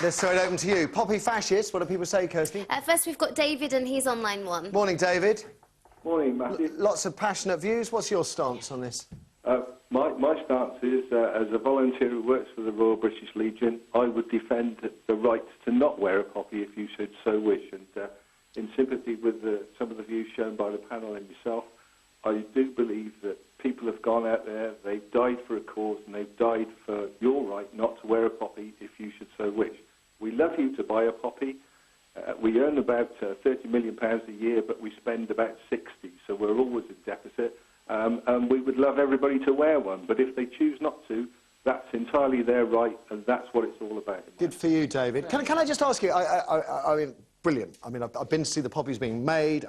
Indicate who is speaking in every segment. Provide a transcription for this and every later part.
Speaker 1: Let's throw it open to you. Poppy fascists, what do people say, Kirsty?
Speaker 2: First, we've got David, and he's on line 1.
Speaker 1: Morning, David.
Speaker 3: Morning, Matthew.
Speaker 1: Lots of passionate views. What's your stance on this?
Speaker 3: My stance is, as a volunteer who works for the Royal British Legion, I would defend the right to not wear a poppy if you should so wish. And in sympathy with some of the views shown by the panel and yourself, I do believe that people have gone out there, they've died for a cause, and they've died for your right not to wear a poppy if you should so wish. We love you to buy a poppy. We earn about £30 million a year, but we spend about 60, so we're always in deficit. And we would love everybody to wear one, but if they choose not to, that's entirely their right, and that's what it's all about.
Speaker 1: Good for you, David. Can I just ask you, I mean, brilliant. I mean, I've been to see the poppies being made,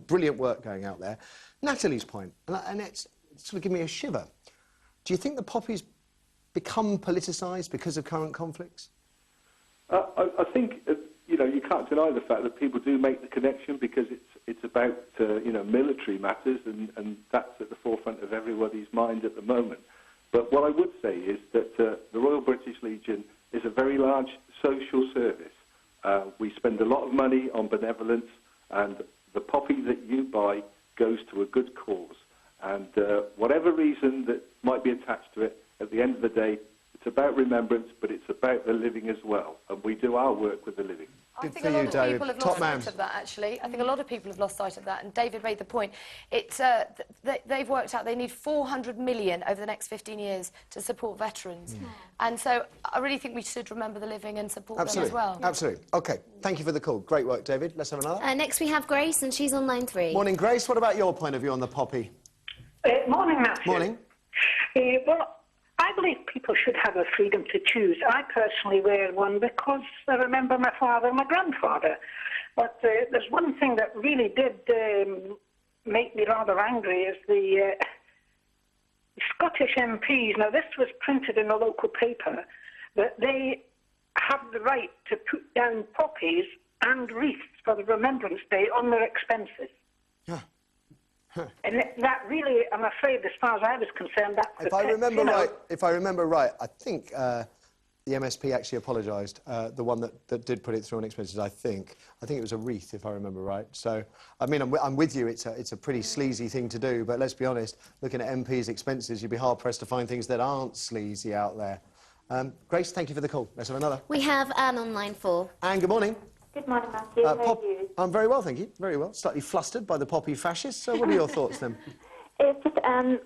Speaker 1: brilliant work going out there. Natalie's point, and it's sort of given me a shiver. Do you think the poppies become politicised because of current conflicts?
Speaker 3: I think, you know, you can't deny the fact that people do make the connection because it's about, you know, military matters, and that's at the forefront of everybody's mind at the moment. But what I would say is that the Royal British Legion is a very large social service. We spend a lot of money on benevolence, and the poppy that you buy goes to a good cause. And whatever reason that might be attached to it, at the end of the day, it's about remembrance, but it's about the living as well. And we do our work with the living.
Speaker 4: I think a lot of people have lost sight of that, actually. I think a lot of people have lost sight of that, and David made the point. They've worked out they need 400 million over the next 15 years to support veterans. And so I really think we should remember the living and support them as well.
Speaker 1: Absolutely. OK, thank you for the call. Great work, David. Let's have another.
Speaker 2: Next, we have Grace, and she's on line 3.
Speaker 1: Morning, Grace. What about your point of view on the poppy?
Speaker 5: Morning, Matthew.
Speaker 1: Morning.
Speaker 5: Well, I believe people should have a freedom to choose. I personally wear one because I remember my father and my grandfather. But there's one thing that really did make me rather angry is the Scottish MPs. Now, this was printed in a local paper, that they have the right to put down poppies and wreaths for the Remembrance Day on their expenses. Yeah. And that really, I'm afraid, as far as I was concerned, that
Speaker 1: if I remember right, I think the MSP actually apologised. The one that did put it through on expenses, I think it was a wreath, if I remember right. So, I mean, I'm with you. It's a pretty sleazy thing to do, but let's be honest. Looking at MPs' expenses, you'd be hard pressed to find things that aren't sleazy out there. Grace, thank you for the call. Let's have another.
Speaker 2: We have Anne on line 4.
Speaker 1: Anne, good morning.
Speaker 6: Good morning, Matthew. How are you?
Speaker 1: I'm very well, thank you. Very well. Slightly flustered by the poppy fascists. So what are your thoughts then?
Speaker 6: It's just,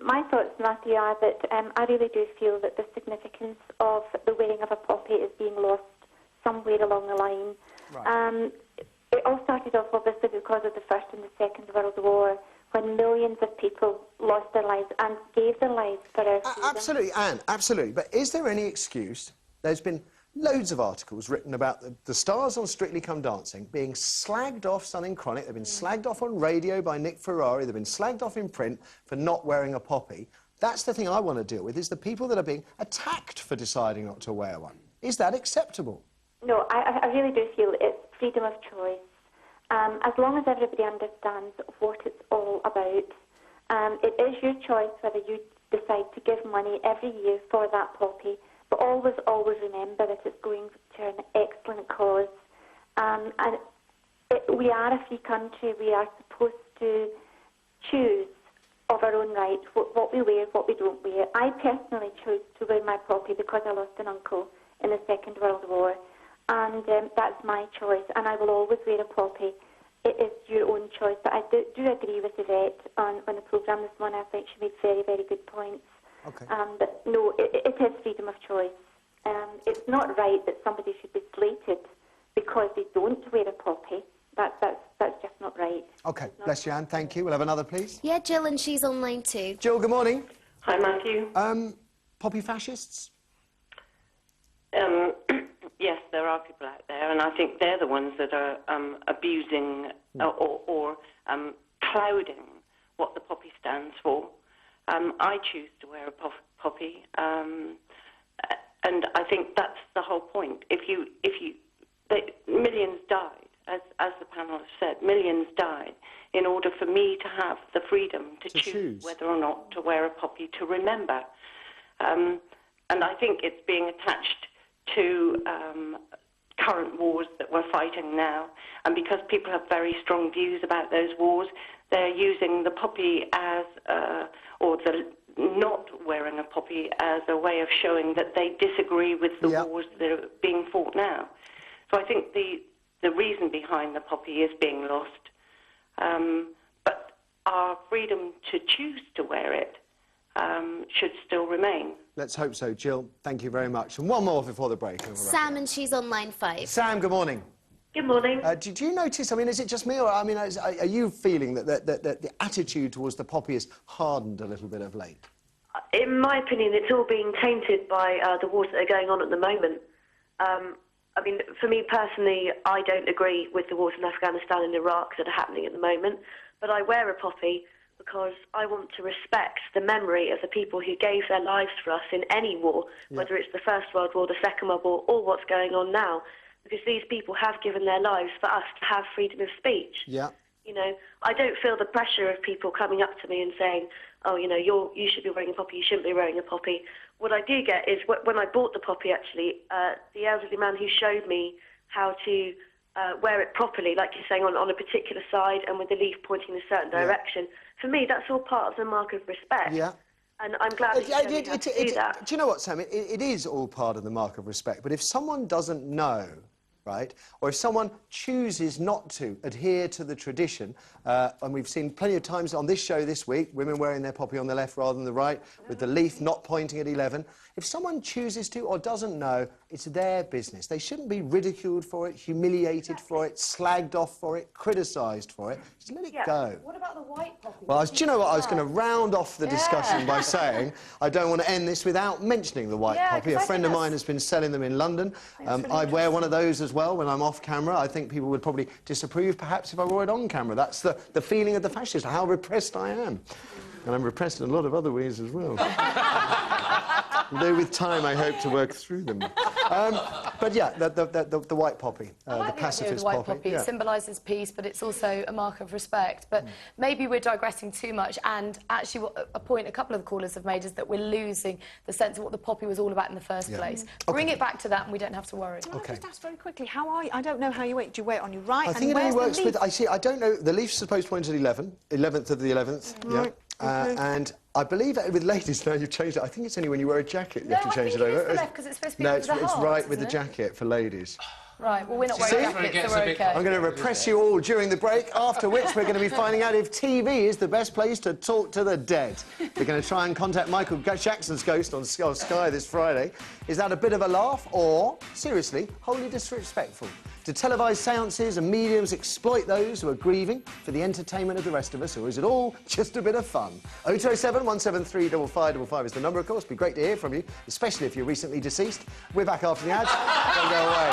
Speaker 6: my thoughts, Matthew, are that I really do feel that the significance of the wearing of a poppy is being lost somewhere along the line. Right. It all started off, obviously, because of the First and the Second World War, when millions of people lost their lives and gave their lives for our freedom.
Speaker 1: Absolutely, Anne, absolutely. But is there any excuse? There's been loads of articles written about the stars on Strictly Come Dancing being slagged off, Sun Chronic. They've been slagged off on radio by Nick Ferrari. They've been slagged off in print for not wearing a poppy. That's the thing I want to deal with, is the people that are being attacked for deciding not to wear one. Is that acceptable?
Speaker 6: No, I really do feel it's freedom of choice. As long as everybody understands what it's all about, it is your choice whether you decide to give money every year for that poppy. But always, always remember that it's going to an excellent cause. We are a free country. We are supposed to choose of our own right what we wear, what we don't wear. I personally chose to wear my poppy because I lost an uncle in the Second World War. And that's my choice. And I will always wear a poppy. It is your own choice. But I do agree with Yvette on the programme this morning. I think she made very, very good points.
Speaker 1: Okay.
Speaker 6: But no, it is freedom of choice. It's not right that somebody should be slated because they don't wear a poppy. That's just not right.
Speaker 1: OK, bless you, Anne. Thank you. We'll have another, please.
Speaker 2: Yeah, Jill, and she's on line 2.
Speaker 1: Jill, good morning.
Speaker 7: Hi, Matthew.
Speaker 1: Poppy fascists?
Speaker 7: Yes, there are people out there, and I think they're the ones that are abusing or clouding what the poppy stands for. I choose to wear a poppy, and I think that's the whole point. Millions died, as the panel has said, millions died in order for me to have the freedom to choose whether or not to wear a poppy to remember. And I think it's being attached to current wars that we're fighting now. And because people have very strong views about those wars, they're using the poppy as, or the not wearing a poppy as a way of showing that they disagree with the wars that are being fought now. So I think the reason behind the poppy is being lost. But our freedom to choose to wear it should still remain.
Speaker 1: Let's hope so. Jill, thank you very much. And one more before the break.
Speaker 2: Sam, and she's on line 5.
Speaker 1: Sam, good morning.
Speaker 8: Good morning.
Speaker 1: Did you notice, I mean, is it just me, or, I mean, are you feeling that the attitude towards the poppy has hardened a little bit of late?
Speaker 8: In my opinion, it's all being tainted by the wars that are going on at the moment. I mean, for me personally, I don't agree with the wars in Afghanistan and Iraq that are happening at the moment, but I wear a poppy because I want to respect the memory of the people who gave their lives for us in any war, whether it's the First World War, the Second World War, or what's going on now. Because these people have given their lives for us to have freedom of speech.
Speaker 1: Yeah.
Speaker 8: You know, I don't feel the pressure of people coming up to me and saying, oh, you know, you should be wearing a poppy, you shouldn't be wearing a poppy. What I do get is, when I bought the poppy, actually, the elderly man who showed me how to wear it properly, like you're saying, on a particular side and with the leaf pointing in a certain direction, for me, that's all part of the mark of respect.
Speaker 1: Yeah.
Speaker 8: And I'm glad that you showed me how to do that.
Speaker 1: Do you know what, Sam? It is all part of the mark of respect, but if someone doesn't know, right, or if someone chooses not to adhere to the tradition, and we've seen plenty of times on this show this week, women wearing their poppy on the left rather than the right, with the leaf not pointing at 11, if someone chooses to or doesn't know, it's their business. They shouldn't be ridiculed for it, humiliated for it, slagged off for it, criticised for it. Just let it go.
Speaker 4: What about the white poppy?
Speaker 1: Well, do you know what? I was going to round off the discussion by saying I don't want to end this without mentioning the white poppy. A friend of mine has been selling them in London. I wear one of those as well when I'm off camera. I think people would probably disapprove, perhaps, if I wore it on camera. That's the feeling of the fascist, how repressed I am. And I'm repressed in a lot of other ways as well. Though with time I hope to work through them. But yeah, the white poppy, the pacifist
Speaker 4: white
Speaker 1: poppy.
Speaker 4: It symbolises peace, but it's also a mark of respect. But maybe we're digressing too much, and actually a point a couple of the callers have made is that we're losing the sense of what the poppy was all about in the first place. Bring it back to that and we don't have to worry.
Speaker 9: Can I just ask very quickly, how are you? I don't know how you wear it. Do you wear it on your right?
Speaker 1: I think it only works with, I don't know, the leaf's supposed to point at 11th of the 11th,
Speaker 9: Right.
Speaker 1: And I believe that with ladies now you've changed it. I think it's only when you wear a jacket you have to change it over.
Speaker 4: No, I think it is the left because it's supposed to be
Speaker 1: no,
Speaker 4: with the
Speaker 1: it's
Speaker 4: heart,
Speaker 1: right with the
Speaker 4: isn't it?
Speaker 1: jacket for ladies.
Speaker 4: Right, well, we're not wearing jackets, so we're OK.
Speaker 1: I'm going to repress you all during the break, after which we're going to be finding out if TV is the best place to talk to the dead. We're going to try and contact Michael Jackson's ghost on Sky this Friday. Is that a bit of a laugh or, seriously, wholly disrespectful? Do televised seances and mediums exploit those who are grieving for the entertainment of the rest of us, or is it all just a bit of fun? 0207 173 5555 is the number, of course. It'd be great to hear from you, especially if you're recently deceased. We're back after the ads. Don't go away.